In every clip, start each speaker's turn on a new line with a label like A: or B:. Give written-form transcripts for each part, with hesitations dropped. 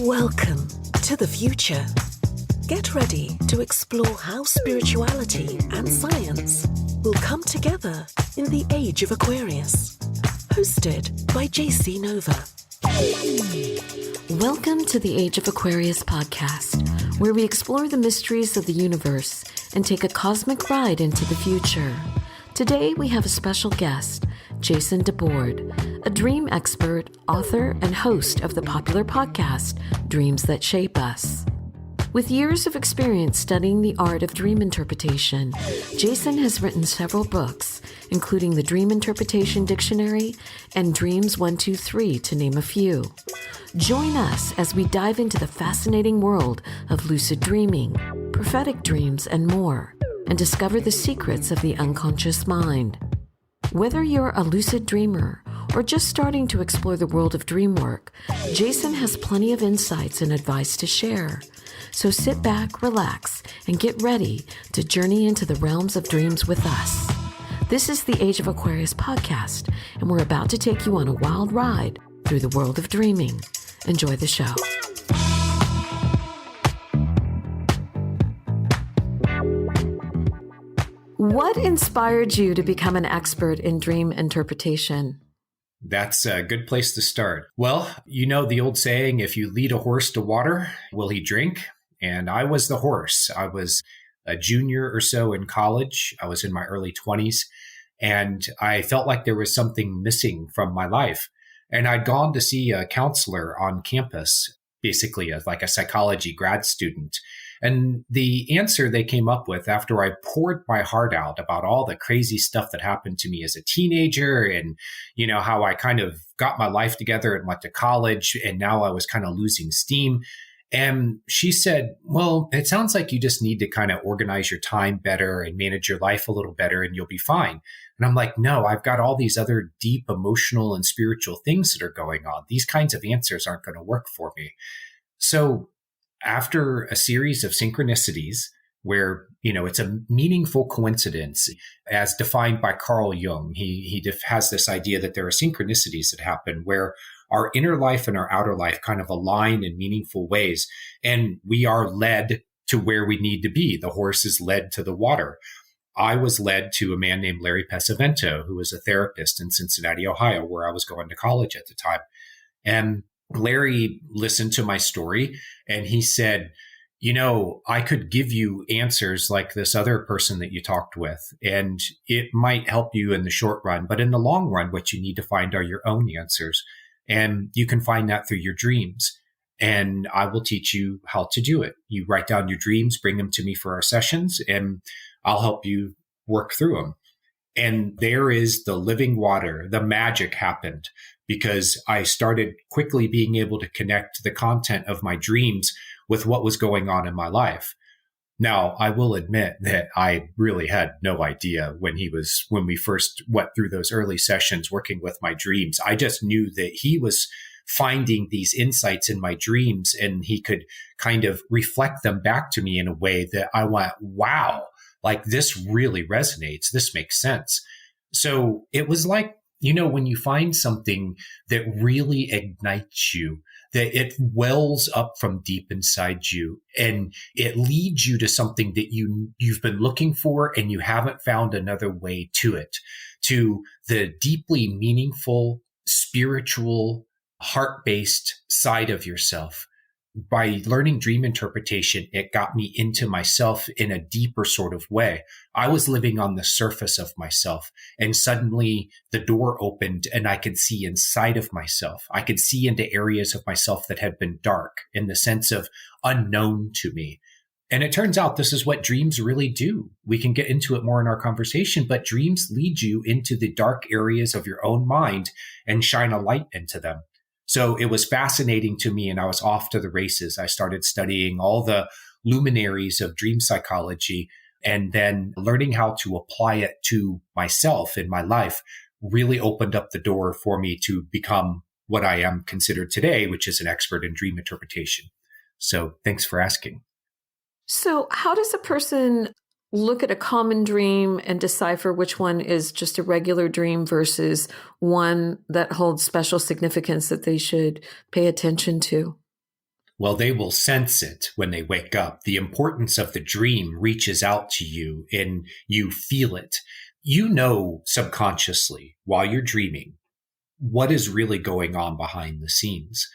A: Welcome to the future. Get ready to explore how spirituality and science will come together in the Age of Aquarius. Hosted by JC Nova. Welcome to the Age of Aquarius podcast, where we explore the mysteries of the universe and take a cosmic ride into the future. Today we have a special guest, Jason Debord, a dream expert, author, and host of the popular podcast, Dreams That Shape Us. With years of experience studying the art of dream interpretation, Jason has written several books, including the Dream Interpretation Dictionary and Dreams 123, to name a few. Join us as we dive into the fascinating world of lucid dreaming, prophetic dreams, and more, and discover the secrets of the unconscious mind. Whether you're a lucid dreamer or just starting to explore the world of dream work, Jason has plenty of insights and advice to share. So sit back, relax, and get ready to journey into the realms of dreams with us. This is the Age of Aquarius podcast, and we're about to take you on a wild ride through the world of dreaming. Enjoy the show. What inspired you to become an expert in dream interpretation?
B: That's a good place to start. Well, you know the old saying, if you lead a horse to water, will he drink? And I was the horse. I was a junior or so in college. I was in my early 20s, and I felt like there was something missing from my life. And I'd gone to see a counselor on campus, basically like a psychology grad student. And the answer they came up with after I poured my heart out about all the crazy stuff that happened to me as a teenager and, you know, how I kind of got my life together and went to college and now I was kind of losing steam. And she said, well, it sounds like you just need to kind of organize your time better and manage your life a little better and you'll be fine. And I'm like, no, I've got all these other deep emotional and spiritual things that are going on. These kinds of answers aren't going to work for me. So after a series of synchronicities where, you know, it's a meaningful coincidence as defined by Carl Jung, he has this idea that there are synchronicities that happen where our inner life and our outer life kind of align in meaningful ways, and we are led to where we need to be. The horse is led to the water. I was led to a man named Larry Pesavento, who was a therapist in Cincinnati, Ohio, where I was going to college at the time. And Larry listened to my story and he said, you know, I could give you answers like this other person that you talked with, and it might help you in the short run, but in the long run, what you need to find are your own answers. And you can find that through your dreams. And I will teach you how to do it. You write down your dreams, bring them to me for our sessions, and I'll help you work through them. And there is the living water. The magic happened because I started quickly being able to connect the content of my dreams with what was going on in my life. Now, I will admit that I really had no idea when we first went through those early sessions working with my dreams. I just knew that he was finding these insights in my dreams and he could kind of reflect them back to me in a way that I went, wow, like this really resonates. This makes sense. So it was like, you know, when you find something that really ignites you, that it wells up from deep inside you and it leads you to something that you've been looking for and you haven't found another way to it, to the deeply meaningful, spiritual, heart-based side of yourself. By learning dream interpretation, it got me into myself in a deeper sort of way. I was living on the surface of myself, and suddenly the door opened and I could see inside of myself. I could see into areas of myself that had been dark in the sense of unknown to me. And it turns out this is what dreams really do. We can get into it more in our conversation, but dreams lead you into the dark areas of your own mind and shine a light into them. So it was fascinating to me and I was off to the races. I started studying all the luminaries of dream psychology and then learning how to apply it to myself in my life really opened up the door for me to become what I am considered today, which is an expert in dream interpretation. So thanks for asking.
C: So how does a person look at a common dream and decipher which one is just a regular dream versus one that holds special significance that they should pay attention to?
B: Well, they will sense it when they wake up. The importance of the dream reaches out to you and you feel it. You know subconsciously while you're dreaming what is really going on behind the scenes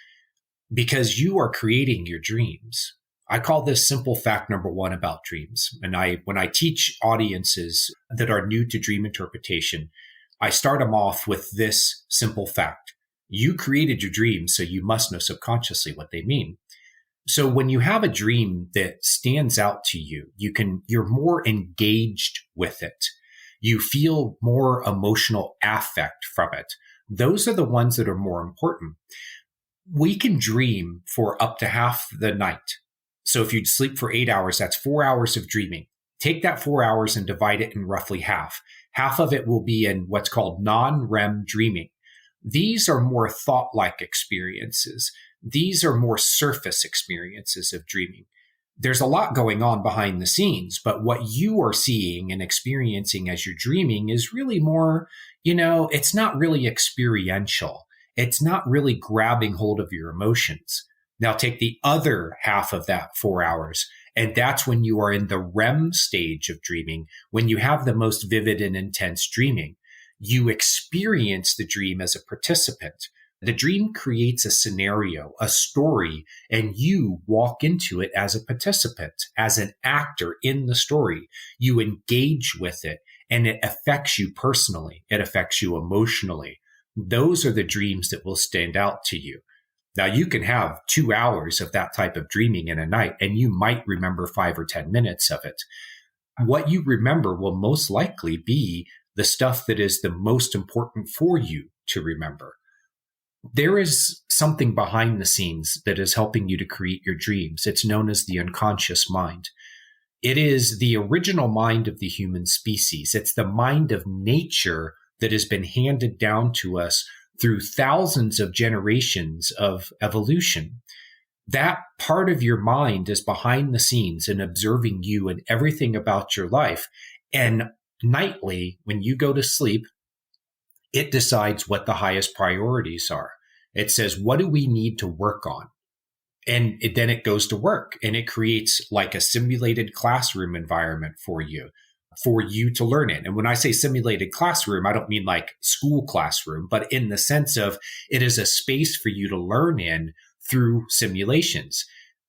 B: because you are creating your dreams. I call this simple fact number one about dreams. And when I teach audiences that are new to dream interpretation, I start them off with this simple fact. You created your dreams, so you must know subconsciously what they mean. So when you have a dream that stands out to you, you're more engaged with it. You feel more emotional affect from it. Those are the ones that are more important. We can dream for up to half the night. So if you sleep for 8 hours, that's 4 hours of dreaming. Take that 4 hours and divide it in roughly half. Half of it will be in what's called non-REM dreaming. These are more thought-like experiences. These are more surface experiences of dreaming. There's a lot going on behind the scenes, but what you are seeing and experiencing as you're dreaming is really more, it's not really experiential. It's not really grabbing hold of your emotions. Now take the other half of that 4 hours, and that's when you are in the REM stage of dreaming, when you have the most vivid and intense dreaming. You experience the dream as a participant. The dream creates a scenario, a story, and you walk into it as a participant, as an actor in the story. You engage with it, and it affects you personally. It affects you emotionally. Those are the dreams that will stand out to you. Now, you can have 2 hours of that type of dreaming in a night, and you might remember 5 or 10 minutes of it. What you remember will most likely be the stuff that is the most important for you to remember. There is something behind the scenes that is helping you to create your dreams. It's known as the unconscious mind. It is the original mind of the human species. It's the mind of nature that has been handed down to us through thousands of generations of evolution. That part of your mind is behind the scenes and observing you and everything about your life. And nightly, when you go to sleep, it decides what the highest priorities are. It says, what do we need to work on? And then it goes to work, and it creates like a simulated classroom environment for you to learn in. And when I say simulated classroom, I don't mean like school classroom, but in the sense of it is a space for you to learn in through simulations.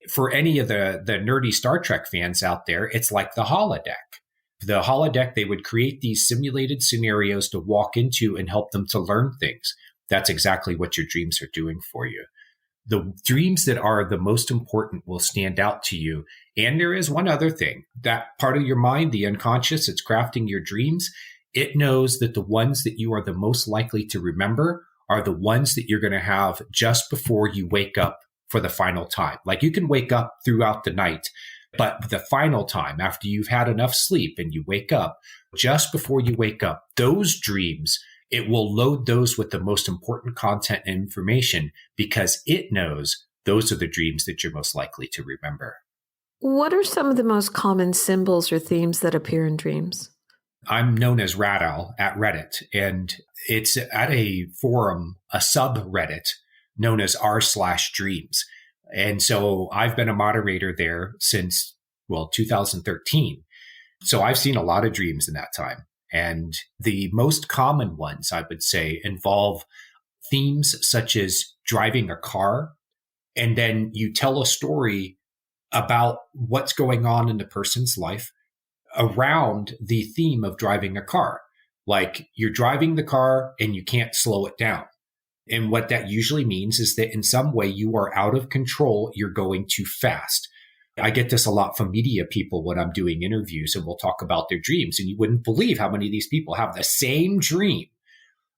B: For any of the nerdy Star Trek fans out there, it's like the holodeck. The holodeck, they would create these simulated scenarios to walk into and help them to learn things. That's exactly what your dreams are doing for you. The dreams that are the most important will stand out to you. And there is one other thing. That part of your mind, the unconscious, it's crafting your dreams. It knows that the ones that you are the most likely to remember are the ones that you're going to have just before you wake up for the final time. Like you can wake up throughout the night, but the final time, after you've had enough sleep and you wake up, just before you wake up, those dreams, it will load those with the most important content and information because it knows those are the dreams that you're most likely to remember.
C: What are some of the most common symbols or themes that appear in dreams?
B: I'm known as Rat Owl at Reddit, and it's at a forum, a subreddit known as r/dreams. And so I've been a moderator there since, 2013. So I've seen a lot of dreams in that time. And the most common ones, I would say, involve themes such as driving a car, and then you tell a story about what's going on in the person's life around the theme of driving a car. Like you're driving the car and you can't slow it down. And what that usually means is that in some way you are out of control. You're going too fast. I get this a lot from media people when I'm doing interviews, and we'll talk about their dreams. And you wouldn't believe how many of these people have the same dream.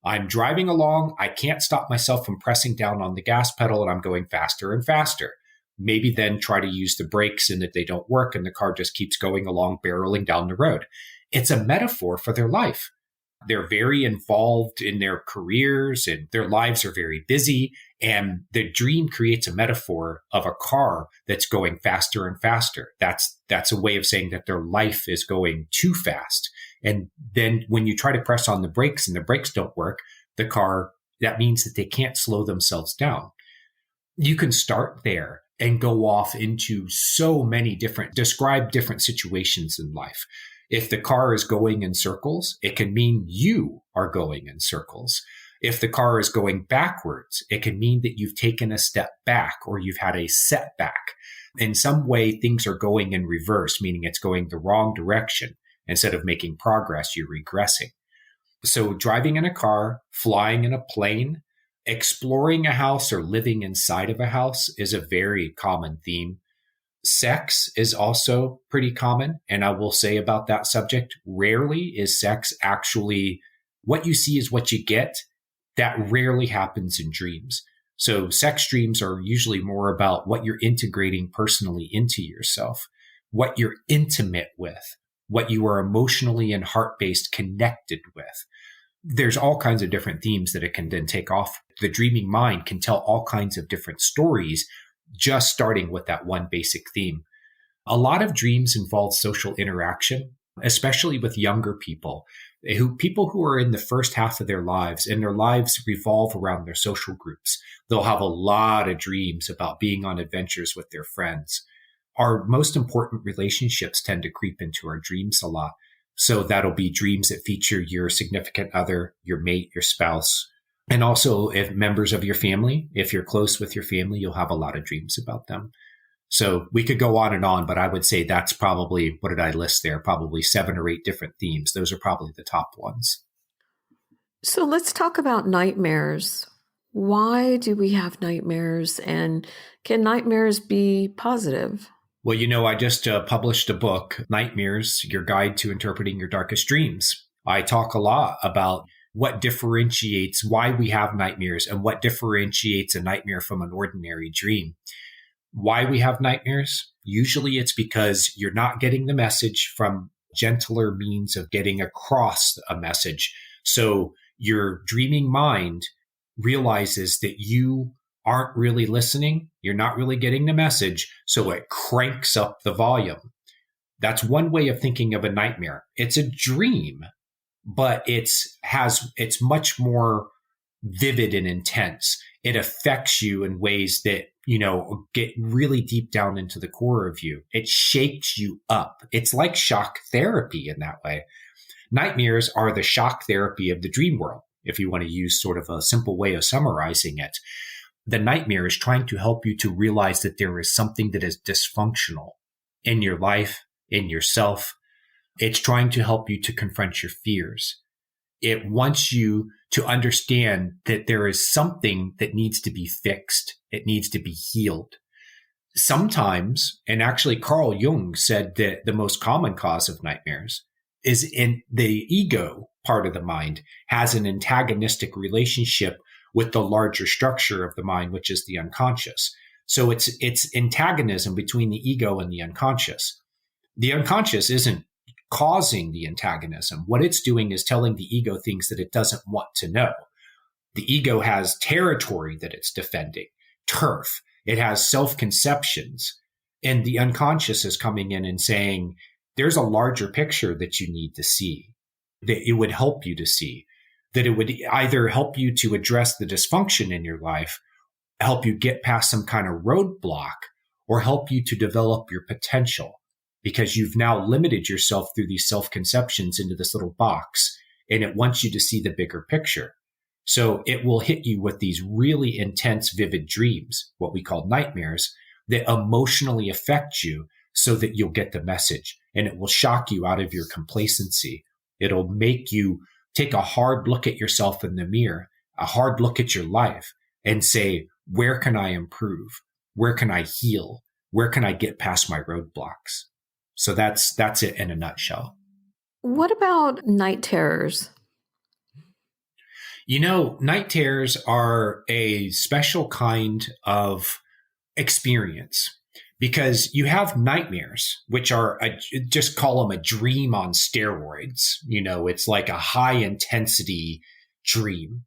B: I'm driving along. I can't stop myself from pressing down on the gas pedal, and I'm going faster and faster. Maybe then try to use the brakes and that they don't work and the car just keeps going along, barreling down the road. It's a metaphor for their life. They're very involved in their careers and their lives are very busy. And the dream creates a metaphor of a car that's going faster and faster. That's a way of saying that their life is going too fast. And then when you try to press on the brakes and the brakes don't work, the car, that means that they can't slow themselves down. You can start there. and go off into so many describe different situations in life. If the car is going in circles, it can mean you are going in circles. If the car is going backwards, it can mean that you've taken a step back or you've had a setback. In some way, things are going in reverse, meaning it's going the wrong direction. Instead of making progress, you're regressing. So driving in a car, flying in a plane, exploring a house or living inside of a house is a very common theme. Sex is also pretty common. And I will say about that subject, rarely is sex actually what you see is what you get. That rarely happens in dreams. So sex dreams are usually more about what you're integrating personally into yourself, what you're intimate with, what you are emotionally and heart-based connected with. There's all kinds of different themes that it can then take off. The dreaming mind can tell all kinds of different stories, just starting with that one basic theme. A lot of dreams involve social interaction, especially with younger people who are in the first half of their lives, and their lives revolve around their social groups. They'll have a lot of dreams about being on adventures with their friends. Our most important relationships tend to creep into our dreams a lot. So that'll be dreams that feature your significant other, your mate, your spouse, and also if members of your family. If you're close with your family, you'll have a lot of dreams about them. So we could go on, but I would say that's probably, what did I list there? Probably 7 or 8 different themes. Those are probably the top ones.
C: So let's talk about nightmares. Why do we have nightmares, and can nightmares be positive?
B: Well, I just published a book, Nightmares, Your Guide to Interpreting Your Darkest Dreams. I talk a lot about what differentiates why we have nightmares and what differentiates a nightmare from an ordinary dream. Why we have nightmares? Usually it's because you're not getting the message from gentler means of getting across a message. So your dreaming mind realizes that you aren't really listening. You're not really getting the message. So it cranks up the volume. That's one way of thinking of a nightmare. It's a dream, but it's much more vivid and intense. It affects you in ways that, get really deep down into the core of you. It shakes you up. It's like shock therapy in that way. Nightmares are the shock therapy of the dream world, if you want to use sort of a simple way of summarizing it. The nightmare is trying to help you to realize that there is something that is dysfunctional in your life, in yourself. It's trying to help you to confront your fears. It wants you to understand that there is something that needs to be fixed. It needs to be healed. Sometimes, and actually Carl Jung said that the most common cause of nightmares is in the ego part of the mind has an antagonistic relationship with the larger structure of the mind, which is the unconscious. So it's antagonism between the ego and the unconscious. The unconscious isn't causing the antagonism. What it's doing is telling the ego things that it doesn't want to know. The ego has territory that it's defending, turf. It has self-conceptions. And the unconscious is coming in and saying, there's a larger picture that you need to see, that it would help you to see, that it would either help you to address the dysfunction in your life, help you get past some kind of roadblock, or help you to develop your potential, because you've now limited yourself through these self-conceptions into this little box, and it wants you to see the bigger picture. So it will hit you with these really intense, vivid dreams, what we call nightmares, that emotionally affect you so that you'll get the message, and it will shock you out of your complacency. It'll make you take a hard look at yourself in the mirror, a hard look at your life, and say, where can I improve? Where can I heal? Where can I get past my roadblocks? So that's it in a nutshell.
C: What about night terrors?
B: Night terrors are a special kind of experience because you have nightmares, which are, just call them a dream on steroids. It's like a high intensity dream.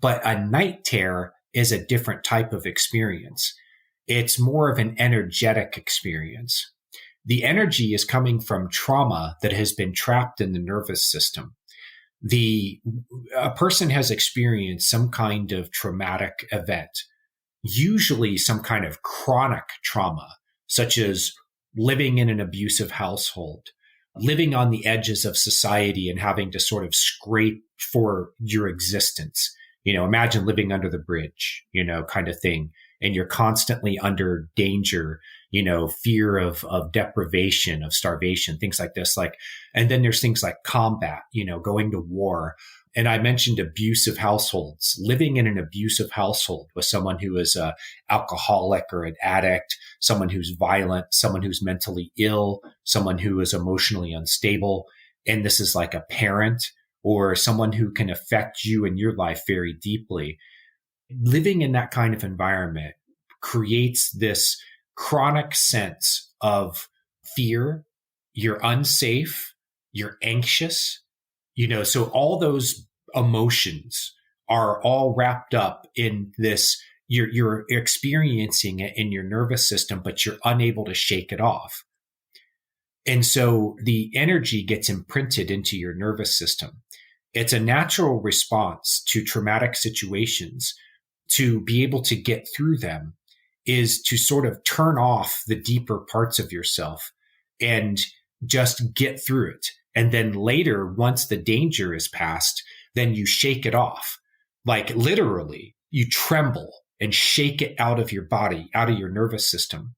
B: But a night terror is a different type of experience. It's more of an energetic experience. The energy is coming from trauma that has been trapped in the nervous system. A person has experienced some kind of traumatic event. usually some kind of chronic trauma, such as living in an abusive household, living on the edges of society and having to sort of scrape for your existence. Imagine living under the bridge, kind of thing. And you're constantly under danger, fear of deprivation, of starvation, things like this. And then there's things like combat, going to war. And I mentioned abusive households, living in an abusive household with someone who is an alcoholic or an addict, someone who's violent, someone who's mentally ill, someone who is emotionally unstable. And this is like a parent or someone who can affect you in your life very deeply. Living in that kind of environment creates this chronic sense of fear. You're unsafe, you're anxious, so all those emotions are all wrapped up in this. You're experiencing it in your nervous system, but you're unable to shake it off. And so the energy gets imprinted into your nervous system. It's a natural response to traumatic situations. To be able to get through them is to sort of turn off the deeper parts of yourself and just get through it. And then later, once the danger is past, then you shake it off. Like literally, you tremble and shake it out of your body, out of your nervous system.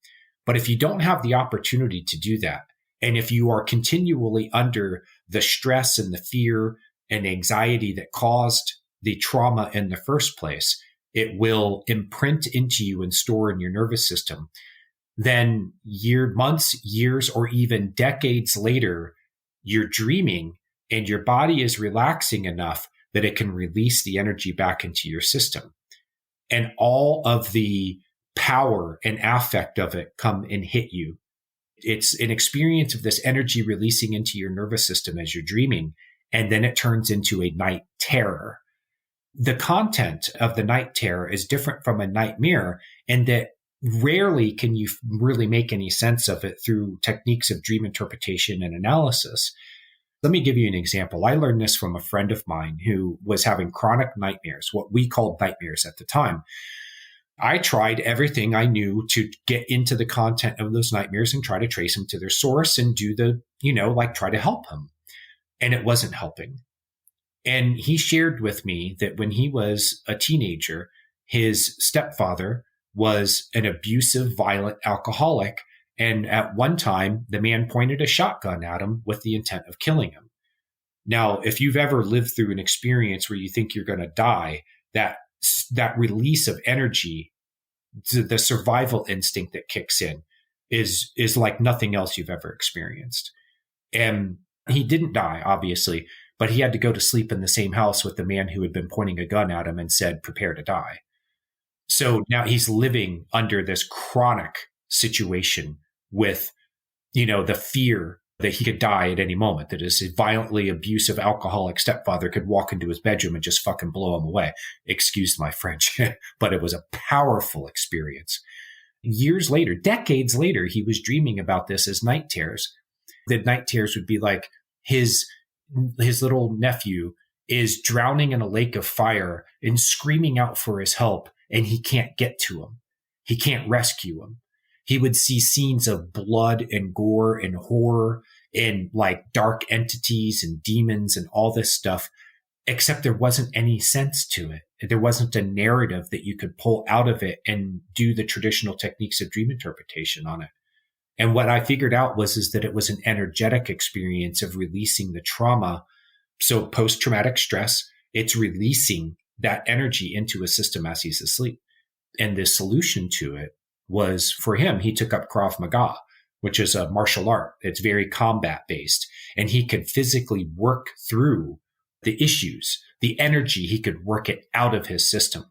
B: But if you don't have the opportunity to do that, and if you are continually under the stress and the fear and anxiety that caused the trauma in the first place, it will imprint into you and store in your nervous system. Then months, years, or even decades later, you're dreaming and your body is relaxing enough that it can release the energy back into your system. And all of the power and affect of it come and hit you. It's an experience of this energy releasing into your nervous system as you're dreaming, and then it turns into a night terror. The content of the night terror is different from a nightmare in that rarely can you really make any sense of it through techniques of dream interpretation and analysis. Let me give you an example. I learned this from a friend of mine who was having chronic nightmares, what we called nightmares at the time. I tried everything I knew to get into the content of those nightmares and try to trace them to their source and do try to help him. And it wasn't helping. And he shared with me that when he was a teenager, his stepfather was an abusive, violent alcoholic. And at one time, the man pointed a shotgun at him with the intent of killing him. Now, if you've ever lived through an experience where you think you're going to die, that release of energy, the survival instinct that kicks in is like nothing else you've ever experienced. And he didn't die, obviously, but he had to go to sleep in the same house with the man who had been pointing a gun at him and said, "Prepare to die." So now he's living under this chronic situation with, the fear that he could die at any moment, that his violently abusive alcoholic stepfather could walk into his bedroom and just fucking blow him away. Excuse my French, but it was a powerful experience. Years later, decades later, he was dreaming about this as night terrors. The night terrors would be like his little nephew is drowning in a lake of fire and screaming out for his help, and he can't get to him. He can't rescue him. He would see scenes of blood and gore and horror and like dark entities and demons and all this stuff, except there wasn't any sense to it. There wasn't a narrative that you could pull out of it and do the traditional techniques of dream interpretation on it. And what I figured out is that it was an energetic experience of releasing the trauma. So post-traumatic stress, it's releasing that energy into his system as he's asleep. And the solution to it was, for him, he took up Krav Maga, which is a martial art. It's very combat based. And he could physically work through the issues, the energy, he could work it out of his system.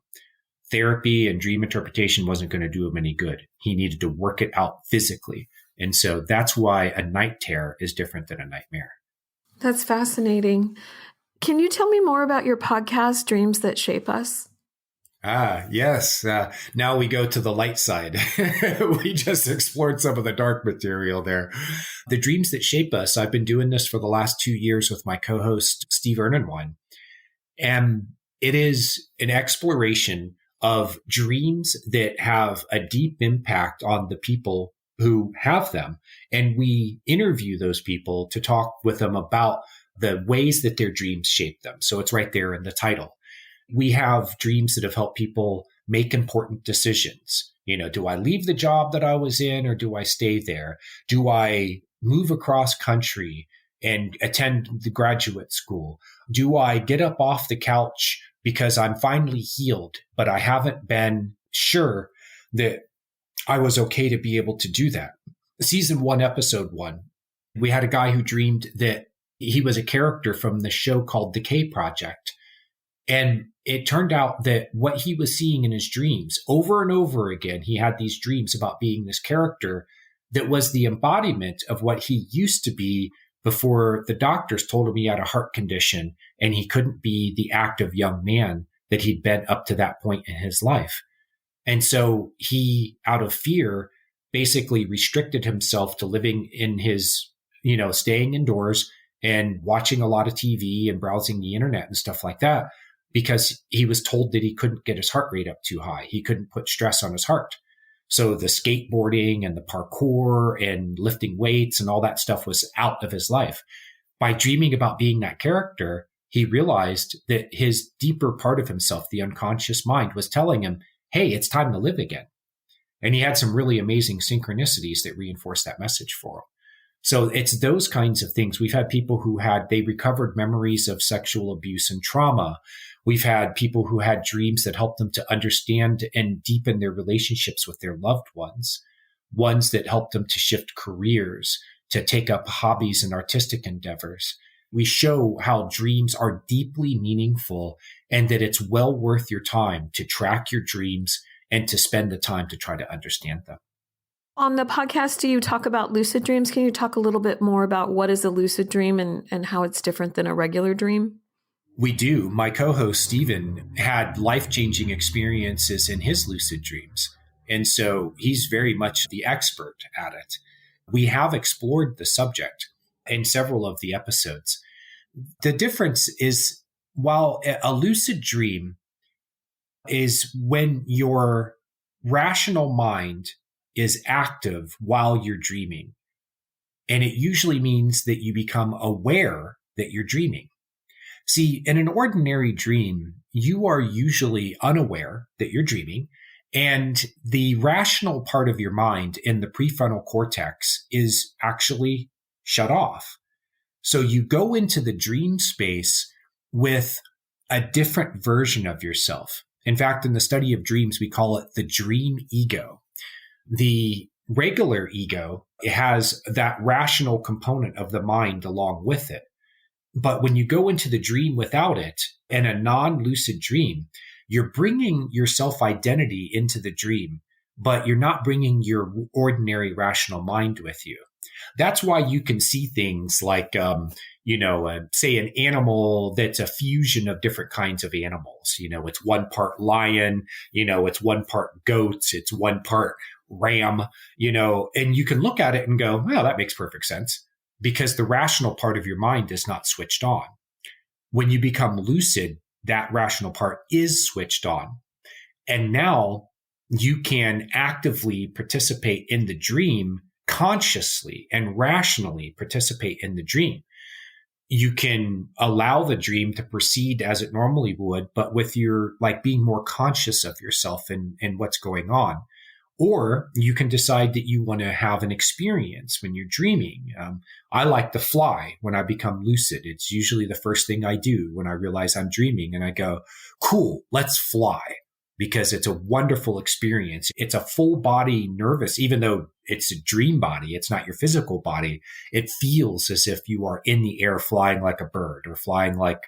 B: Therapy and dream interpretation wasn't going to do him any good. He needed to work it out physically. And so that's why a night terror is different than a nightmare.
C: That's fascinating. Can you tell me more about your podcast, Dreams That Shape Us?
B: Yes. Now we go to the light side. We just explored some of the dark material there. The Dreams That Shape Us, I've been doing this for the last 2 years with my co-host, Steve Ernenwine. And it is an exploration of dreams that have a deep impact on the people who have them. And we interview those people to talk with them about the ways that their dreams shape them. So it's right there in the title. We have dreams that have helped people make important decisions. Do I leave the job that I was in or do I stay there? Do I move across country and attend the graduate school? Do I get up off the couch because I'm finally healed, but I haven't been sure that I was okay to be able to do that? Season 1, episode 1, we had a guy who dreamed that he was a character from the show called Decay Project. And it turned out that what he was seeing in his dreams over and over again, he had these dreams about being this character that was the embodiment of what he used to be before the doctors told him he had a heart condition and he couldn't be the active young man that he'd been up to that point in his life. And so he, out of fear, basically restricted himself to living in his, staying indoors and watching a lot of TV and browsing the internet and stuff like that, because he was told that he couldn't get his heart rate up too high. He couldn't put stress on his heart. So the skateboarding and the parkour and lifting weights and all that stuff was out of his life. By dreaming about being that character, he realized that his deeper part of himself, the unconscious mind, was telling him, hey, it's time to live again. And he had some really amazing synchronicities that reinforced that message for him. So it's those kinds of things. We've had people who they recovered memories of sexual abuse and trauma. We've had people who had dreams that helped them to understand and deepen their relationships with their loved ones that helped them to shift careers, to take up hobbies and artistic endeavors. We show how dreams are deeply meaningful and that it's well worth your time to track your dreams and to spend the time to try to understand them.
C: On the podcast, do you talk about lucid dreams? Can you talk a little bit more about what is a lucid dream and how it's different than a regular dream?
B: We do. My co-host, Stephen, had life-changing experiences in his lucid dreams. And so he's very much the expert at it. We have explored the subject in several of the episodes. The difference is, while a lucid dream is when your rational mind is active while you're dreaming, and it usually means that you become aware that you're dreaming. See, in an ordinary dream, you are usually unaware that you're dreaming, and the rational part of your mind in the prefrontal cortex is actually shut off. So you go into the dream space with a different version of yourself. In fact, in the study of dreams, we call it the dream ego. The regular ego has that rational component of the mind along with it. But when you go into the dream without it, in a non-lucid dream, you're bringing your self-identity into the dream, but you're not bringing your ordinary rational mind with you. That's why you can see things like, say an animal that's a fusion of different kinds of animals. It's one part lion, it's one part goats, it's one part ram, and you can look at it and go, well, that makes perfect sense, because the rational part of your mind is not switched on. When you become lucid, that rational part is switched on. And now you can actively participate in the dream, consciously and rationally participate in the dream. You can allow the dream to proceed as it normally would, but with your being more conscious of yourself and what's going on. Or you can decide that you want to have an experience when you're dreaming. I like to fly when I become lucid. It's usually the first thing I do when I realize I'm dreaming, and I go, cool, let's fly, because it's a wonderful experience. It's a full body nervous, even though it's a dream body, it's not your physical body. It feels as if you are in the air flying like a bird or flying like,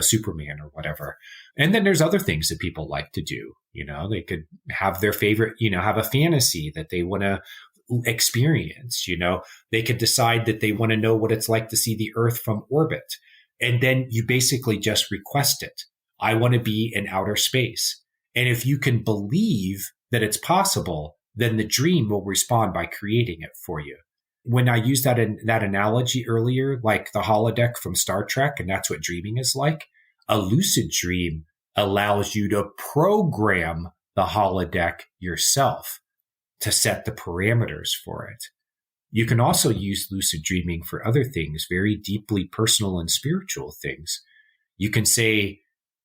B: Superman or whatever. And then there's other things that people like to do. They could have their favorite, have a fantasy that they want to experience. They could decide that they want to know what it's like to see the Earth from orbit. And then you basically just request it. I want to be in outer space. And if you can believe that it's possible, then the dream will respond by creating it for you. When I used that analogy earlier, like the holodeck from Star Trek, and that's what dreaming is like, a lucid dream allows you to program the holodeck yourself to set the parameters for it. You can also use lucid dreaming for other things, very deeply personal and spiritual things. You can say,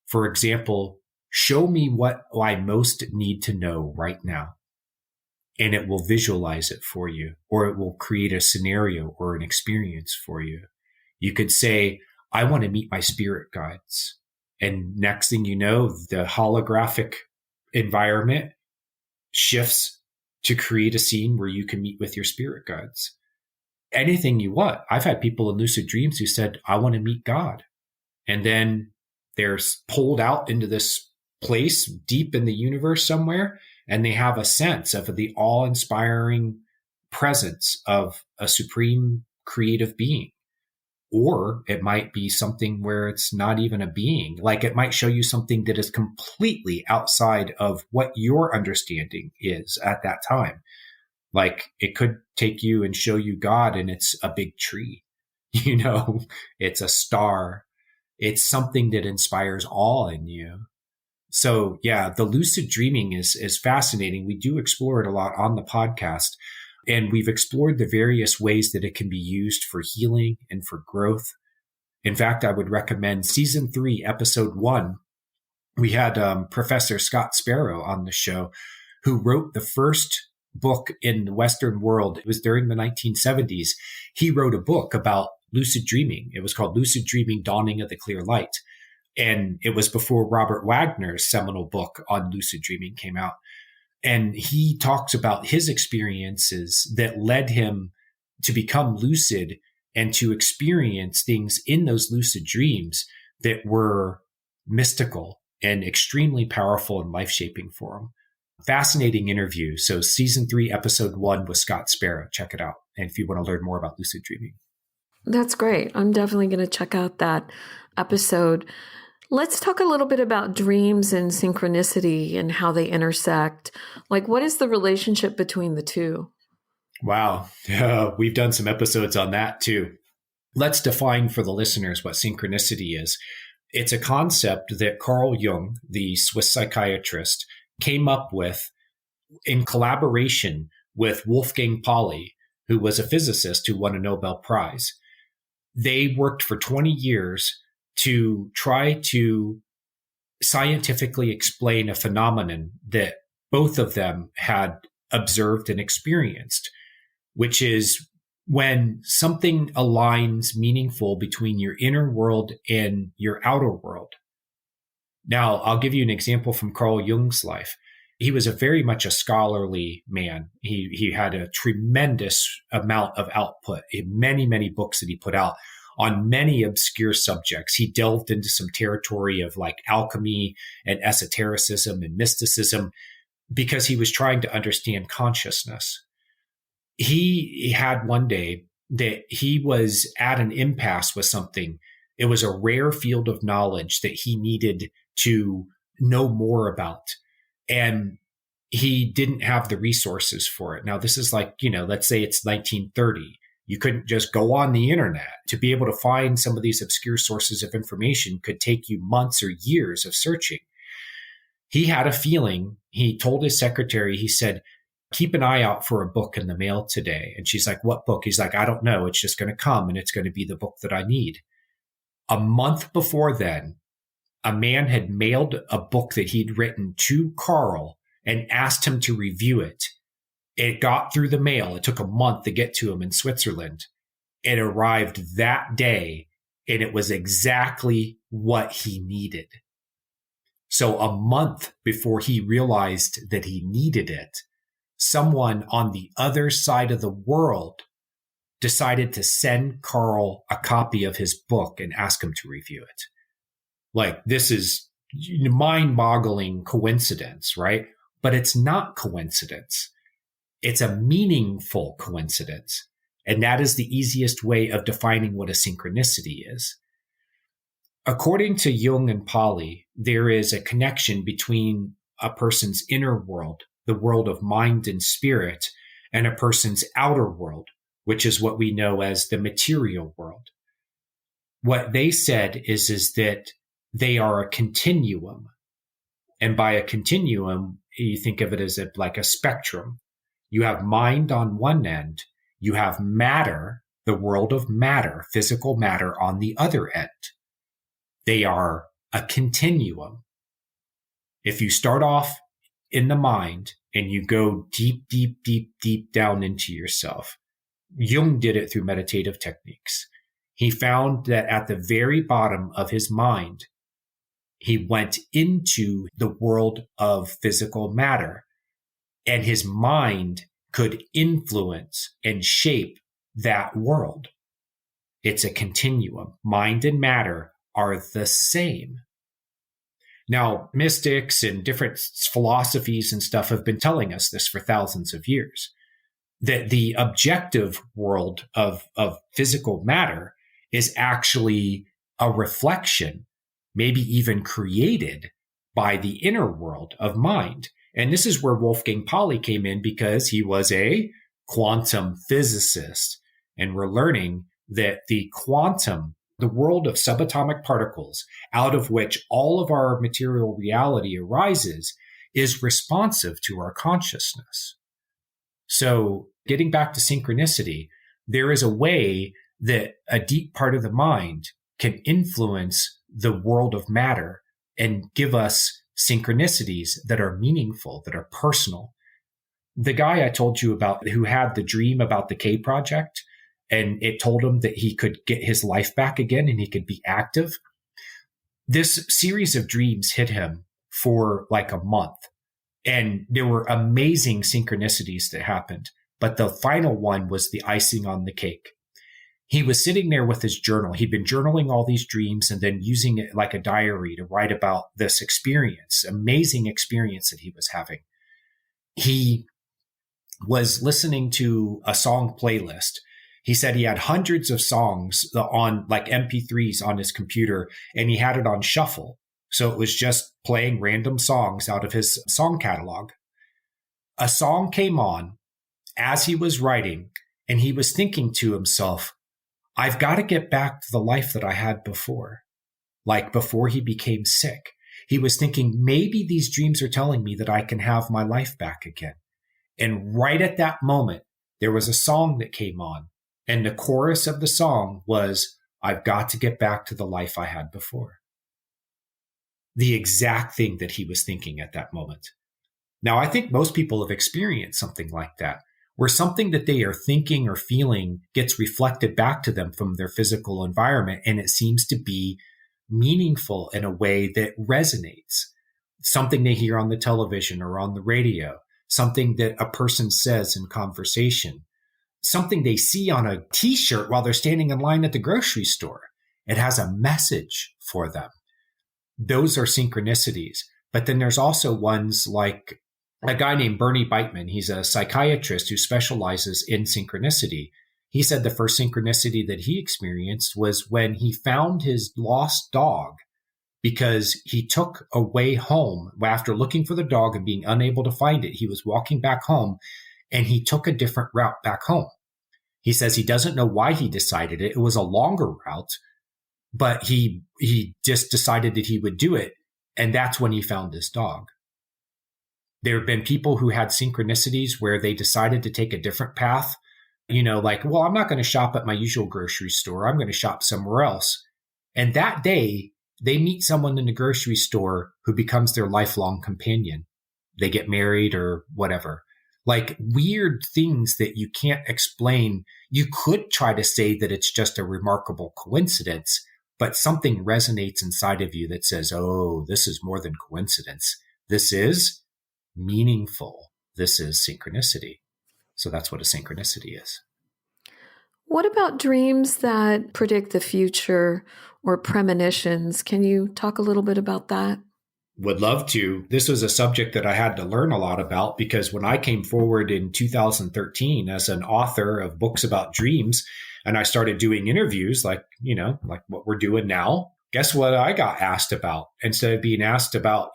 B: for example, show me what I most need to know right now. And it will visualize it for you, or it will create a scenario or an experience for you. You could say, I want to meet my spirit guides. And next thing you know, the holographic environment shifts to create a scene where you can meet with your spirit guides. Anything you want. I've had people in lucid dreams who said, I want to meet God. And then they're pulled out into this place deep in the universe somewhere, and they have a sense of the awe-inspiring presence of a supreme creative being. Or it might be something where it's not even a being. Like it might show you something that is completely outside of what your understanding is at that time. Like it could take you and show you God, and it's a big tree. It's a star. It's something that inspires awe in you. So yeah, the lucid dreaming is fascinating. We do explore it a lot on the podcast. And we've explored the various ways that it can be used for healing and for growth. In fact, I would recommend season 3, episode 1. We had Professor Scott Sparrow on the show, who wrote the first book in the Western world. It was during the 1970s. He wrote a book about lucid dreaming. It was called Lucid Dreaming, Dawning of the Clear Light. And it was before Robert Wagner's seminal book on lucid dreaming came out. And he talks about his experiences that led him to become lucid and to experience things in those lucid dreams that were mystical and extremely powerful and life-shaping for him. Fascinating interview. So season 3, episode 1 with Scott Sparrow. Check it out. And if you want to learn more about lucid dreaming.
C: That's great. I'm definitely going to check out that episode. Let's talk a little bit about dreams and synchronicity and how they intersect. Like, what is the relationship between the two?
B: Wow. We've done some episodes on that too. Let's define for the listeners what synchronicity is. It's a concept that Carl Jung, the Swiss psychiatrist, came up with in collaboration with Wolfgang Pauli, who was a physicist who won a Nobel Prize. They worked for 20 years to try to scientifically explain a phenomenon that both of them had observed and experienced, which is when something aligns meaningful between your inner world and your outer world. Now, I'll give you an example from Carl Jung's life. He was very much a scholarly man. He had a tremendous amount of output in many, many books that he put out on many obscure subjects. He delved into some territory of like alchemy and esotericism and mysticism because he was trying to understand consciousness. He had one day that he was at an impasse with something. It was a rare field of knowledge that he needed to know more about. And he didn't have the resources for it. Now, this is like, let's say it's 1930. You couldn't just go on the internet. To be able to find some of these obscure sources of information could take you months or years of searching. He had a feeling. He told his secretary, he said, keep an eye out for a book in the mail today. And she's like, what book? He's like, I don't know. It's just going to come and it's going to be the book that I need. A month before then, a man had mailed a book that he'd written to Carl and asked him to review it. It got through the mail. It took a month to get to him in Switzerland. It arrived that day, and it was exactly what he needed. So a month before he realized that he needed it, someone on the other side of the world decided to send Carl a copy of his book and ask him to review it. Like, this is mind-boggling coincidence, right? But it's not coincidence. It's a meaningful coincidence. And that is the easiest way of defining what a synchronicity is. According to Jung and Pauli, there is a connection between a person's inner world, the world of mind and spirit, and a person's outer world, which is what we know as the material world. What they said is that they are a continuum. And by a continuum, you think of it as like a spectrum. You have mind on one end, you have matter, the world of matter, physical matter on the other end. They are a continuum. If you start off in the mind and you go deep, deep, deep, deep down into yourself, Jung did it through meditative techniques. He found that at the very bottom of his mind, he went into the world of physical matter, and his mind could influence and shape that world. It's a continuum. Mind and matter are the same. Now, mystics and different philosophies and stuff have been telling us this for thousands of years, that the objective world of physical matter is actually a reflection, maybe even created by the inner world of mind. And this is where Wolfgang Pauli came in, because he was a quantum physicist. And we're learning that the quantum, the world of subatomic particles, out of which all of our material reality arises, is responsive to our consciousness. So getting back to synchronicity, there is a way that a deep part of the mind can influence the world of matter and give us synchronicities that are meaningful, that are personal. The guy I told you about who had the dream about the K project, and it told him that he could get his life back again and he could be active. This series of dreams hit him for like a month, and there were amazing synchronicities that happened. But the final one was the icing on the cake. He was sitting there with his journal. He'd been journaling all these dreams and then using it like a diary to write about this experience, amazing experience that he was having. He was listening to a song playlist. He said he had hundreds of songs on like MP3s on his computer, and he had it on shuffle. So it was just playing random songs out of his song catalog. A song came on as he was writing, and he was thinking to himself, I've got to get back to the life that I had before, like before he became sick. He was thinking, maybe these dreams are telling me that I can have my life back again. And right at that moment, there was a song that came on. And the chorus of the song was, I've got to get back to the life I had before. The exact thing that he was thinking at that moment. Now, I think most people have experienced something like that, where something that they are thinking or feeling gets reflected back to them from their physical environment, and it seems to be meaningful in a way that resonates. Something they hear on the television or on the radio, something that a person says in conversation, something they see on a t-shirt while they're standing in line at the grocery store. It has a message for them. Those are synchronicities. But then there's also ones like a guy named Bernie Beitman. He's a psychiatrist who specializes in synchronicity. He said the first synchronicity that he experienced was when he found his lost dog, because he took a way home after looking for the dog and being unable to find it. He was walking back home and he took a different route back home. He says he doesn't know why he decided it. It was a longer route, but he just decided that he would do it. And that's when he found his dog. There have been people who had synchronicities where they decided to take a different path, like, well, I'm not going to shop at my usual grocery store. I'm going to shop somewhere else. And that day, they meet someone in the grocery store who becomes their lifelong companion. They get married or whatever. Like weird things that you can't explain. You could try to say that it's just a remarkable coincidence, but something resonates inside of you that says, oh, this is more than coincidence. This is meaningful. This is synchronicity. So that's what a synchronicity is.
C: What about dreams that predict the future or premonitions? Can you talk a little bit about that?
B: Would love to. This was a subject that I had to learn a lot about, because when I came forward in 2013 as an author of books about dreams, and I started doing interviews like what we're doing now, guess what I got asked about? Instead of being asked about,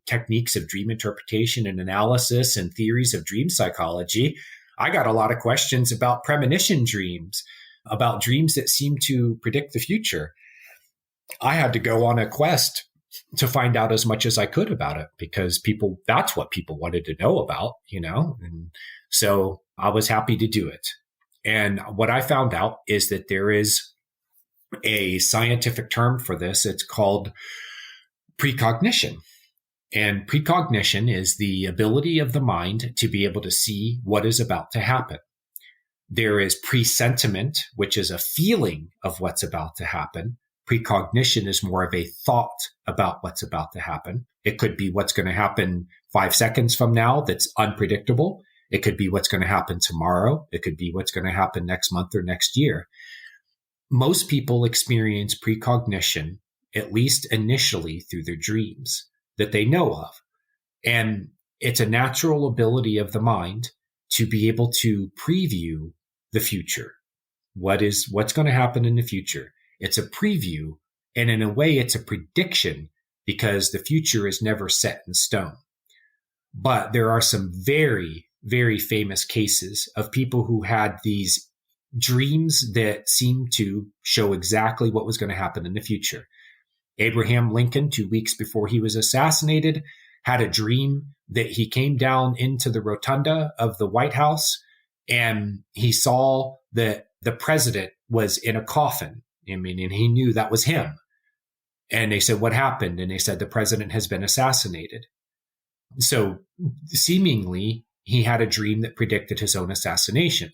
B: techniques of dream interpretation and analysis and theories of dream psychology, I got a lot of questions about premonition dreams, about dreams that seem to predict the future. I had to go on a quest to find out as much as I could about it because that's what people wanted to know about, And so I was happy to do it. And what I found out is that there is a scientific term for this. It's called precognition. And precognition is the ability of the mind to be able to see what is about to happen. There is presentiment, which is a feeling of what's about to happen. Precognition is more of a thought about what's about to happen. It could be what's going to happen 5 seconds from now that's unpredictable. It could be what's going to happen tomorrow. It could be what's going to happen next month or next year. Most people experience precognition, at least initially, through their dreams that they know of. And it's a natural ability of the mind to be able to preview the future. What's going to happen in the future? It's a preview. And in a way, it's a prediction because the future is never set in stone. But there are some very, very famous cases of people who had these dreams that seemed to show exactly what was going to happen in the future. Abraham Lincoln, 2 weeks before he was assassinated, had a dream that he came down into the rotunda of the White House and he saw that the president was in a coffin. And he knew that was him. And they said, what happened? And they said, the president has been assassinated. So seemingly, he had a dream that predicted his own assassination.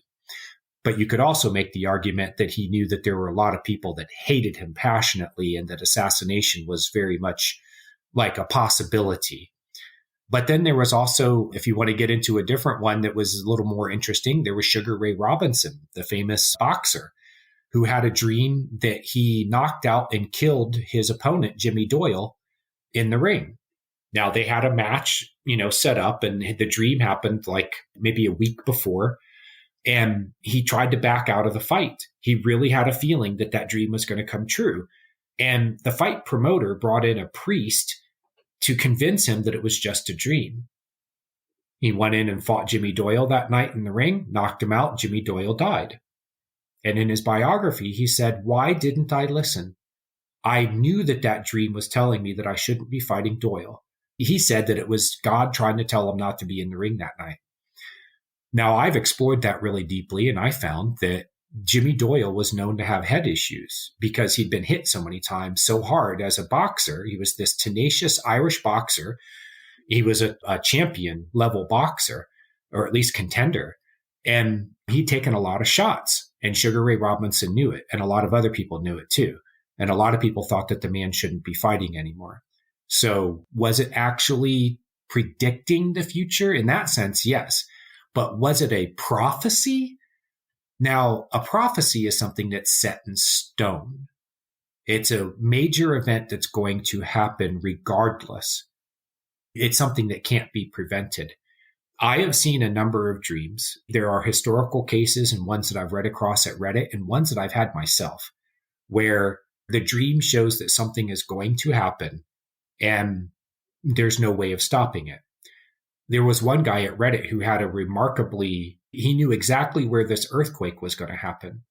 B: But you could also make the argument that he knew that there were a lot of people that hated him passionately and that assassination was very much like a possibility. But then there was also, if you want to get into a different one that was a little more interesting, there was Sugar Ray Robinson, the famous boxer, who had a dream that he knocked out and killed his opponent, Jimmy Doyle, in the ring. Now, they had a match, set up, and the dream happened like maybe a week before. And he tried to back out of the fight. He really had a feeling that that dream was going to come true. And the fight promoter brought in a priest to convince him that it was just a dream. He went in and fought Jimmy Doyle that night in the ring, knocked him out. Jimmy Doyle died. And in his biography, he said, why didn't I listen? I knew that that dream was telling me that I shouldn't be fighting Doyle. He said that it was God trying to tell him not to be in the ring that night. Now, I've explored that really deeply, and I found that Jimmy Doyle was known to have head issues because he'd been hit so many times so hard as a boxer. He was this tenacious Irish boxer. He was a champion level boxer, or at least contender. And he'd taken a lot of shots, and Sugar Ray Robinson knew it, and a lot of other people knew it too. And a lot of people thought that the man shouldn't be fighting anymore. So was it actually predicting the future? In that sense, yes. But was it a prophecy? Now, a prophecy is something that's set in stone. It's a major event that's going to happen regardless. It's something that can't be prevented. I have seen a number of dreams. There are historical cases and ones that I've read across at Reddit and ones that I've had myself, where the dream shows that something is going to happen and there's no way of stopping it. There was one guy at Reddit who had he knew exactly where this earthquake was going to happen.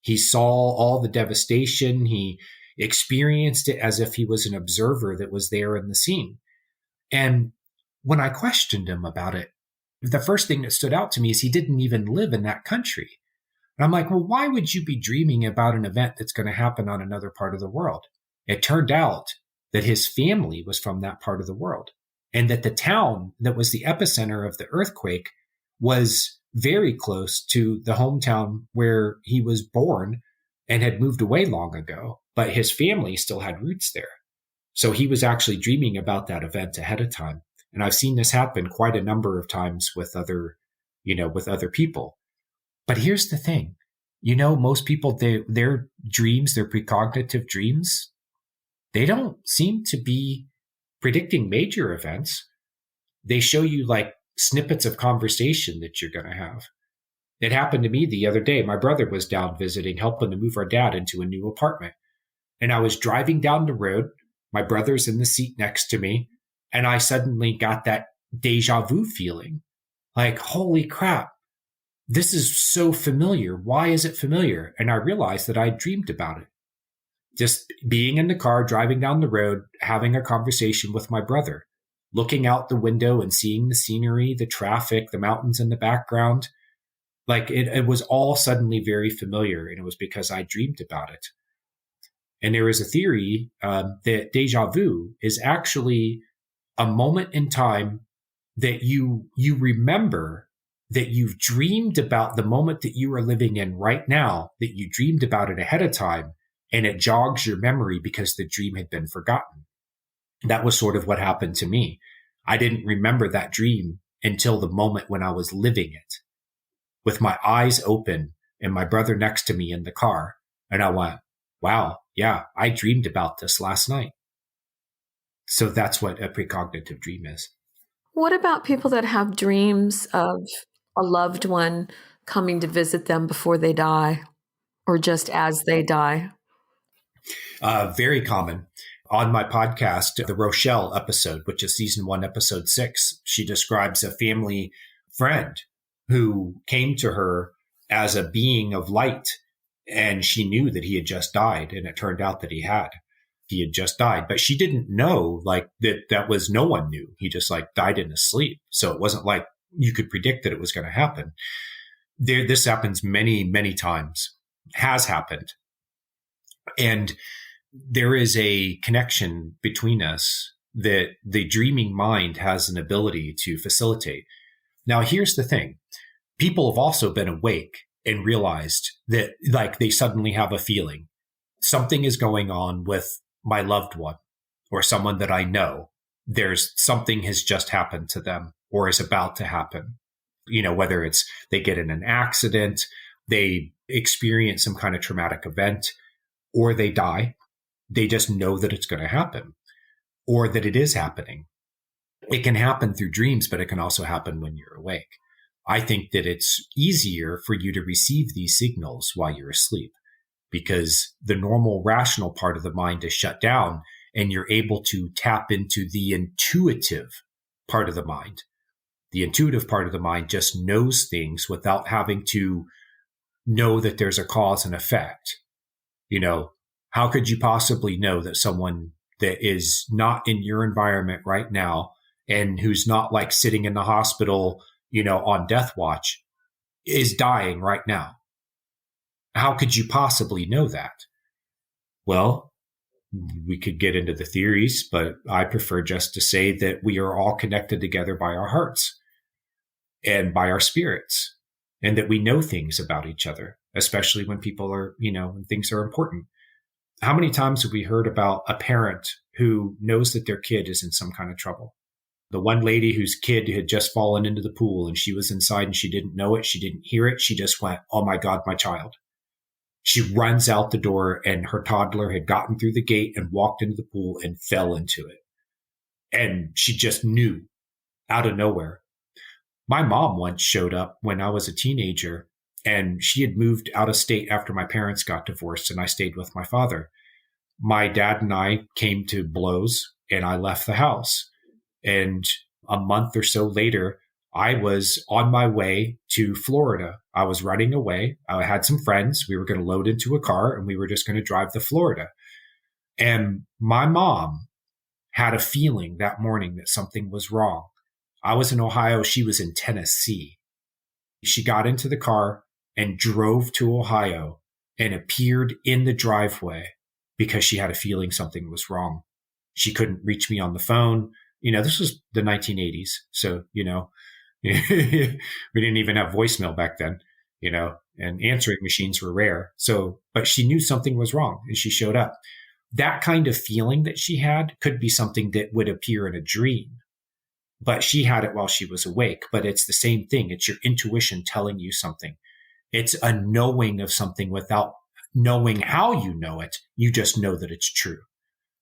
B: He saw all the devastation. He experienced it as if he was an observer that was there in the scene. And when I questioned him about it, the first thing that stood out to me is he didn't even live in that country. And I'm like, well, why would you be dreaming about an event that's going to happen on another part of the world? It turned out that his family was from that part of the world, and that the town that was the epicenter of the earthquake was very close to the hometown where he was born and had moved away long ago, but his family still had roots there. So he was actually dreaming about that event ahead of time. And I've seen this happen quite a number of times with other people. But here's the thing, most people, their dreams, their precognitive dreams, they don't seem to be predicting major events. They show you like snippets of conversation that you're going to have. It happened to me the other day. My brother was down visiting, helping to move our dad into a new apartment. And I was driving down the road. My brother's in the seat next to me. And I suddenly got that deja vu feeling. Like, holy crap, this is so familiar. Why is it familiar? And I realized that I dreamed about it. Just being in the car, driving down the road, having a conversation with my brother, looking out the window and seeing the scenery, the traffic, the mountains in the background. Like it was all suddenly very familiar. And it was because I dreamed about it. And there is a theory that deja vu is actually a moment in time that you remember that you've dreamed about the moment that you are living in right now, that you dreamed about it ahead of time, and it jogs your memory because the dream had been forgotten. That was sort of what happened to me. I didn't remember that dream until the moment when I was living it, with my eyes open and my brother next to me in the car. And I went, wow, yeah, I dreamed about this last night. So that's what a precognitive dream is.
C: What about people that have dreams of a loved one coming to visit them before they die or just as they die?
B: Very common. On my podcast, the Rochelle episode, which is season 1, episode 6, she describes a family friend who came to her as a being of light, and she knew that he had just died, and it turned out that he had just died, but she didn't know like that was, no one knew. He just like died in his sleep. So it wasn't like you could predict that it was going to happen. This happens many, many times, has happened. And there is a connection between us that the dreaming mind has an ability to facilitate. Now, here's the thing. People have also been awake and realized that like they suddenly have a feeling something is going on with my loved one or someone that I know. There's something has just happened to them or is about to happen. You know, whether it's they get in an accident, they experience some kind of traumatic event, or they die. They just know that it's going to happen or that it is happening. It can happen through dreams, but it can also happen when you're awake. I think that it's easier for you to receive these signals while you're asleep because the normal rational part of the mind is shut down and you're able to tap into the intuitive part of the mind. The intuitive part of the mind just knows things without having to know that there's a cause and effect. You know, how could you possibly know that someone that is not in your environment right now and who's not like sitting in the hospital, you know, on death watch is dying right now? How could you possibly know that? Well, we could get into the theories, but I prefer just to say that we are all connected together by our hearts and by our spirits, and that we know things about each other, especially when people are, you know, when things are important. How many times have we heard about a parent who knows that their kid is in some kind of trouble? The one lady whose kid had just fallen into the pool and she was inside and she didn't know it. She didn't hear it. She just went, oh my God, my child. She runs out the door and her toddler had gotten through the gate and walked into the pool and fell into it. And she just knew out of nowhere. My mom once showed up when I was a teenager and she had moved out of state after my parents got divorced and I stayed with my father. My dad and I came to blows and I left the house. And a month or so later, I was on my way to Florida. I was running away. I had some friends. We were going to load into a car and we were just going to drive to Florida. And my mom had a feeling that morning that something was wrong. I was in Ohio. She was in Tennessee. She got into the car and drove to Ohio and appeared in the driveway because she had a feeling something was wrong. She couldn't reach me on the phone. You know, this was the 1980s. So, you know, we didn't even have voicemail back then, you know, and answering machines were rare. So, but she knew something was wrong and she showed up. That kind of feeling that she had could be something that would appear in a dream, but she had it while she was awake. But it's the same thing. It's your intuition telling you something. It's a knowing of something without knowing how you know it. You just know that it's true.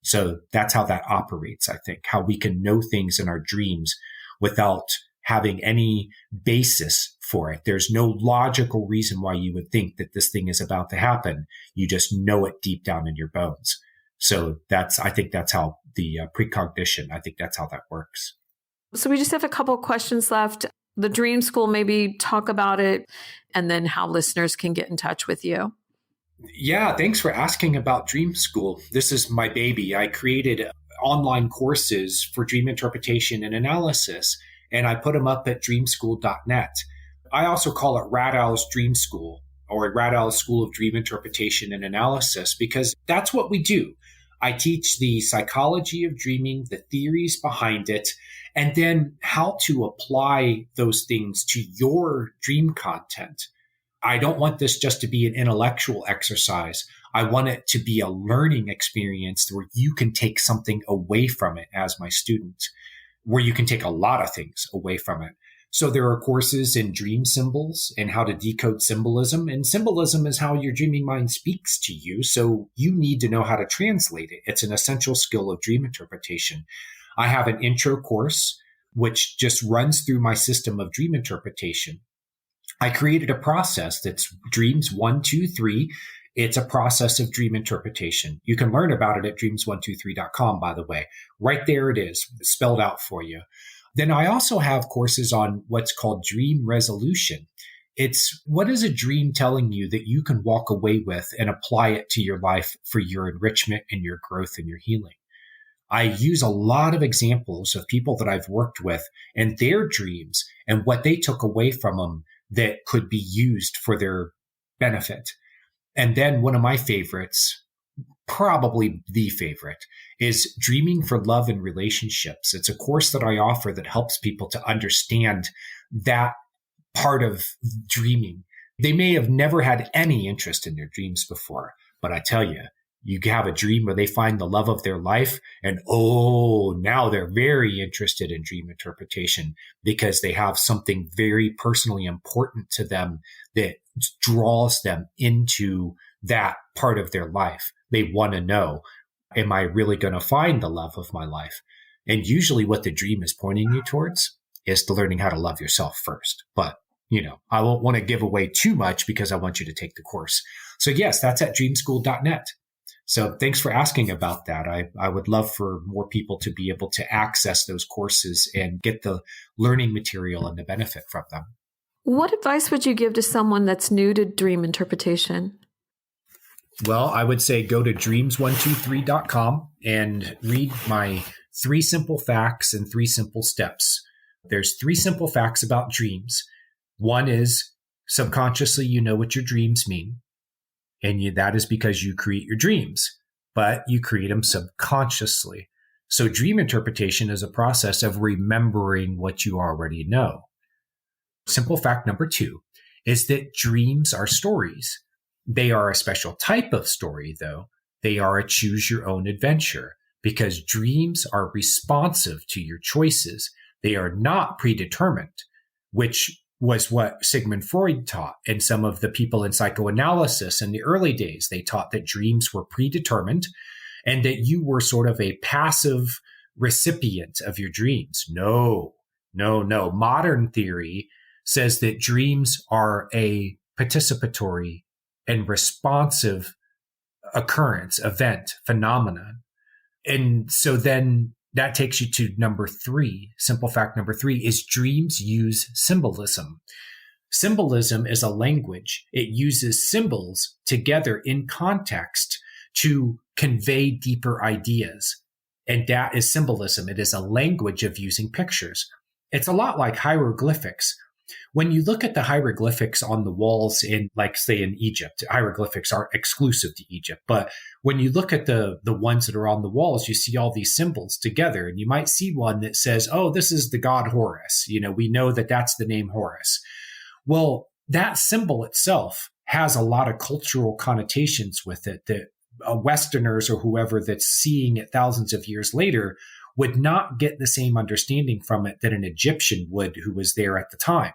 B: So that's how that operates, I think, how we can know things in our dreams without having any basis for it. There's no logical reason why you would think that this thing is about to happen. You just know it deep down in your bones. So I think that's how the precognition, I think that's how that works.
C: So we just have a couple of questions left. The Dream School, maybe talk about it and then how listeners can get in touch with you.
B: Yeah, thanks for asking about Dream School. This is my baby. I created online courses for dream interpretation and analysis, and I put them up at dreamschool.net. I also call it Rad Owl's Dream School or Rad Owl's School of Dream Interpretation and Analysis because that's what we do. I teach the psychology of dreaming, the theories behind it, and then how to apply those things to your dream content. I don't want this just to be an intellectual exercise. I want it to be a learning experience where you can take something away from it as my student, where you can take a lot of things away from it. So there are courses in dream symbols and how to decode symbolism. And symbolism is how your dreaming mind speaks to you. So you need to know how to translate it. It's an essential skill of dream interpretation. I have an intro course, which just runs through my system of dream interpretation. I created a process that's Dreams 1, 2, 3. It's a process of dream interpretation. You can learn about it at dreams123.com, by the way. Right there it is, spelled out for you. Then I also have courses on what's called dream resolution. It's what is a dream telling you that you can walk away with and apply it to your life for your enrichment and your growth and your healing. I use a lot of examples of people that I've worked with and their dreams and what they took away from them that could be used for their benefit. And then one of my favorites, probably the favorite, is Dreaming for Love and Relationships. It's a course that I offer that helps people to understand that part of dreaming. They may have never had any interest in their dreams before, but I tell you, you have a dream where they find the love of their life and now they're very interested in dream interpretation because they have something very personally important to them that draws them into that part of their life. They want to know, am I really going to find the love of my life? And usually what the dream is pointing you towards is to learning how to love yourself first. But, I won't want to give away too much because I want you to take the course. So yes, that's at dreamschool.net. So thanks for asking about that. I would love for more people to be able to access those courses and get the learning material and the benefit from them.
C: What advice would you give to someone that's new to dream interpretation?
B: Well, I would say go to dreams123.com and read my 3 simple facts and 3 simple steps. There's 3 simple facts about dreams. One is subconsciously, you know what your dreams mean. And that is because you create your dreams, but you create them subconsciously. So dream interpretation is a process of remembering what you already know. Simple fact number 2 is that dreams are stories. They are a special type of story, though. They are a choose your own adventure because dreams are responsive to your choices. They are not predetermined, which was what Sigmund Freud taught and some of the people in psychoanalysis in the early days. They taught that dreams were predetermined and that you were sort of a passive recipient of your dreams. No. Modern theory says that dreams are a participatory and responsive occurrence, event, phenomenon. And so then that takes you to number 3. Simple fact number 3 is dreams use symbolism. Symbolism is a language. It uses symbols together in context to convey deeper ideas. And that is symbolism. It is a language of using pictures. It's a lot like hieroglyphics. When you look at the hieroglyphics on the walls in, like, say, in Egypt, hieroglyphics aren't exclusive to Egypt, but when you look at the ones that are on the walls, you see all these symbols together, and you might see one that says, oh, this is the god Horus. We know that that's the name Horus. Well, that symbol itself has a lot of cultural connotations with it that Westerners or whoever that's seeing it thousands of years later would not get the same understanding from it that an Egyptian would who was there at the time.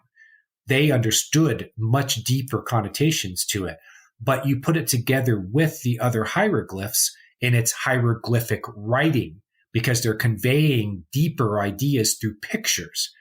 B: They understood much deeper connotations to it, but you put it together with the other hieroglyphs in its hieroglyphic writing because they're conveying deeper ideas through pictures.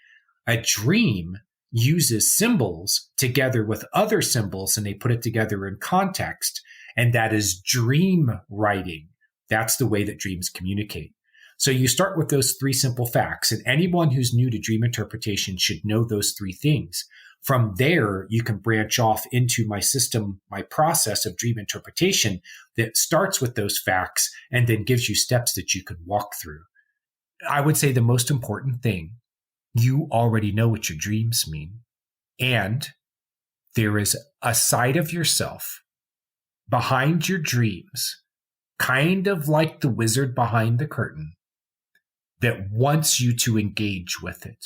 B: A dream uses symbols together with other symbols and they put it together in context, and that is dream writing. That's the way that dreams communicate. So you start with those three simple facts, and anyone who's new to dream interpretation should know those three things. From there, you can branch off into my system, my process of dream interpretation that starts with those facts and then gives you steps that you can walk through. I would say the most important thing, you already know what your dreams mean. And there is a side of yourself behind your dreams, kind of like the wizard behind the curtain, that wants you to engage with it.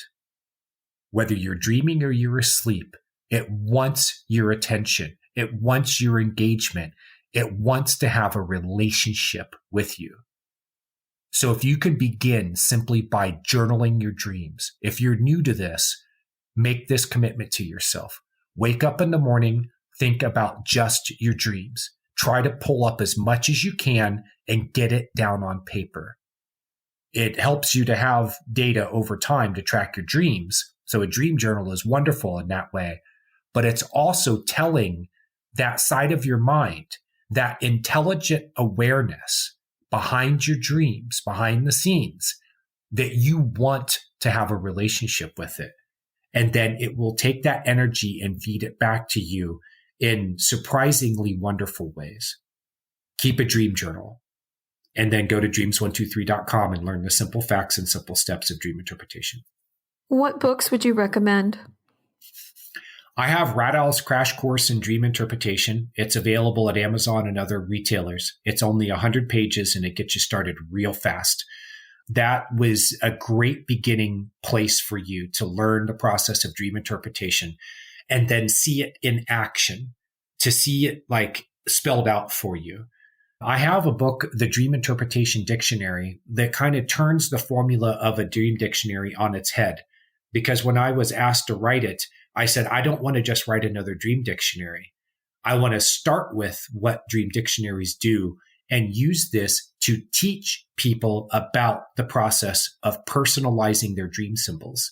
B: Whether you're dreaming or you're asleep, it wants your attention. It wants your engagement. It wants to have a relationship with you. So if you can begin simply by journaling your dreams, if you're new to this, make this commitment to yourself. Wake up in the morning, think about just your dreams. Try to pull up as much as you can and get it down on paper. It helps you to have data over time to track your dreams. So a dream journal is wonderful in that way, but it's also telling that side of your mind, that intelligent awareness behind your dreams, behind the scenes, that you want to have a relationship with it. And then it will take that energy and feed it back to you in surprisingly wonderful ways. Keep a dream journal. And then go to dreams123.com and learn the simple facts and simple steps of dream interpretation.
C: What books would you recommend?
B: I have Radal's Crash Course in Dream Interpretation. It's available at Amazon and other retailers. It's only 100 pages and it gets you started real fast. That was a great beginning place for you to learn the process of dream interpretation and then see it in action, to see it like spelled out for you. I have a book, The Dream Interpretation Dictionary, that kind of turns the formula of a dream dictionary on its head. Because when I was asked to write it, I said, I don't want to just write another dream dictionary. I want to start with what dream dictionaries do and use this to teach people about the process of personalizing their dream symbols.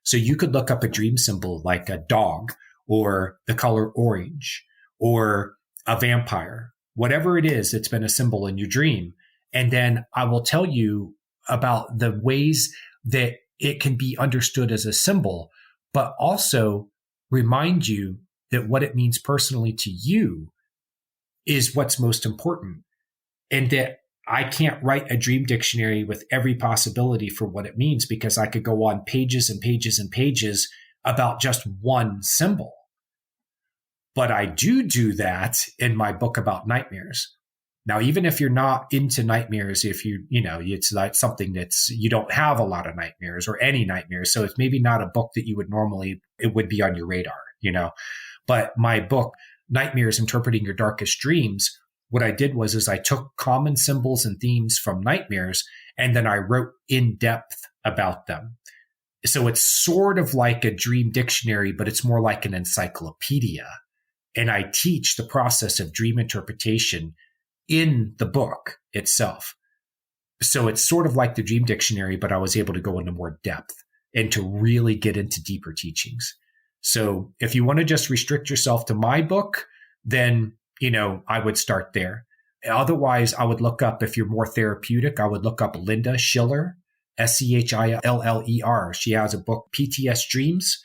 B: So you could look up a dream symbol like a dog or the color orange or a vampire, whatever it is that's been a symbol in your dream. And then I will tell you about the ways that it can be understood as a symbol, but also remind you that what it means personally to you is what's most important. And that I can't write a dream dictionary with every possibility for what it means, because I could go on pages and pages and pages about just one symbol. But I do that in my book about nightmares. Now, even if you're not into nightmares, if it's like something that's, you don't have a lot of nightmares or any nightmares. So it's maybe not a book that you would normally, it would be on your radar, but my book, Nightmares Interpreting Your Darkest Dreams, what I did was I took common symbols and themes from nightmares, and then I wrote in depth about them. So it's sort of like a dream dictionary, but it's more like an encyclopedia. And I teach the process of dream interpretation in the book itself. So it's sort of like the dream dictionary, but I was able to go into more depth and to really get into deeper teachings. So if you want to just restrict yourself to my book, then, I would start there. Otherwise, I would look up, if you're more therapeutic, I would look up Linda Schiller, Schiller. She has a book, PTS Dreams,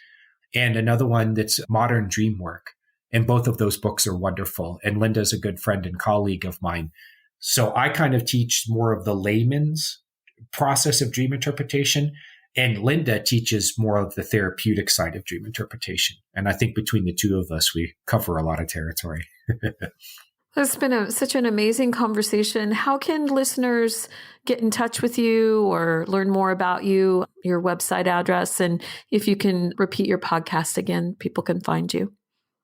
B: and another one that's Modern Dream Work. And both of those books are wonderful. And Linda's a good friend and colleague of mine. So I kind of teach more of the layman's process of dream interpretation. And Linda teaches more of the therapeutic side of dream interpretation. And I think between the two of us, we cover a lot of territory.
C: It's been such an amazing conversation. How can listeners get in touch with you or learn more about you, your website address, and if you can repeat your podcast again, people can find you?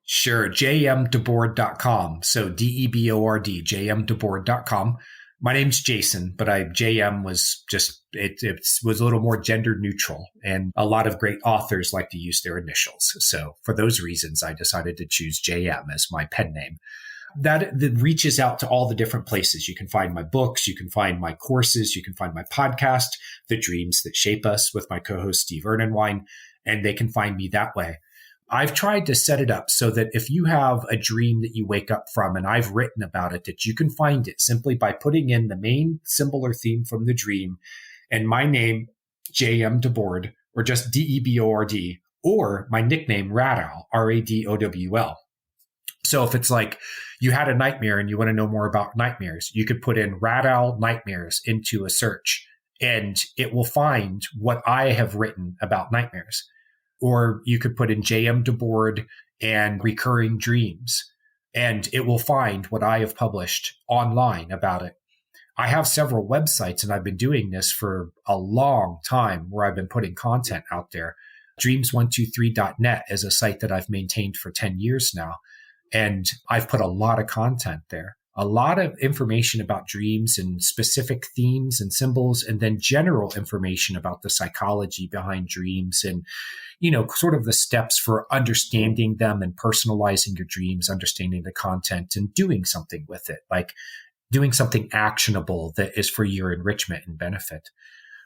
B: Sure. jmdebord.com. So Debord, jmdebord.com. My name's Jason, but JM was just, it was a little more gender neutral, and a lot of great authors like to use their initials. So for those reasons, I decided to choose JM as my pen name. That reaches out to all the different places. You can find my books, you can find my courses, you can find my podcast, The Dreams That Shape Us, with my co-host Steve Ernenwine, and they can find me that way. I've tried to set it up so that if you have a dream that you wake up from, and I've written about it, that you can find it simply by putting in the main symbol or theme from the dream And my name, J.M. Debord, or just D-E-B-O-R-D, or my nickname, Radowl, R-A-D-O-W-L. So if it's like you had a nightmare and you want to know more about nightmares, you could put in Radowl nightmares into a search and it will find what I have written about nightmares. Or you could put in J.M. Debord and recurring dreams, and it will find what I have published online about it. I have several websites, and I've been doing this for a long time where I've been putting content out there. Dreams123.net is a site that I've maintained for 10 years now. And I've put a lot of content there, a lot of information about dreams and specific themes and symbols, and then general information about the psychology behind dreams and, sort of the steps for understanding them and personalizing your dreams, understanding the content and doing something with it, like doing something actionable that is for your enrichment and benefit.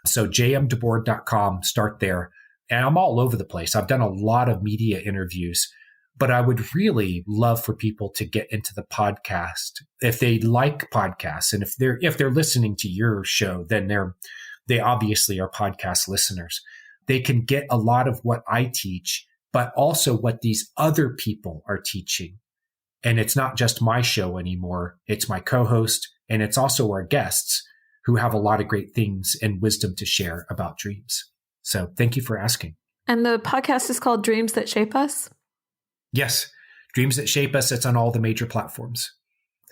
B: So jmdebord.com, start there. And I'm all over the place. I've done a lot of media interviews, but I would really love for people to get into the podcast. If they like podcasts and if they're listening to your show, then they obviously are podcast listeners. They can get a lot of what I teach, but also what these other people are teaching. And it's not just my show anymore. It's my co-host, and it's also our guests who have a lot of great things and wisdom to share about dreams. So thank you for asking.
C: And the podcast is called Dreams That Shape Us?
B: Yes. Dreams That Shape Us. It's on all the major platforms.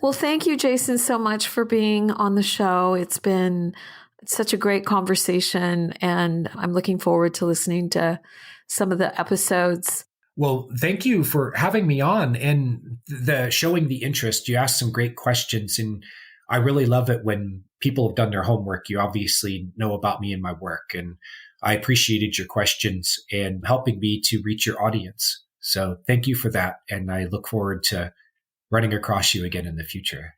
C: Well, thank you, Jason, so much for being on the show. It's been such a great conversation, and I'm looking forward to listening to some of the episodes.
B: Well, thank you for having me on and showing the interest. You asked some great questions, and I really love it when people have done their homework. You obviously know about me and my work, and I appreciated your questions and helping me to reach your audience. So thank you for that, and I look forward to running across you again in the future.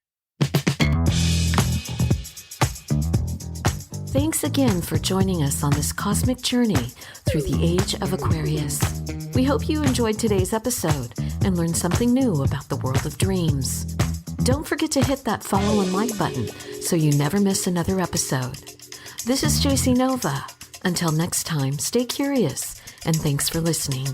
A: Thanks again for joining us on this cosmic journey through the Age of Aquarius. We hope you enjoyed today's episode and learned something new about the world of dreams. Don't forget to hit that follow and like button so you never miss another episode. This is JC Nova. Until next time, stay curious, and thanks for listening.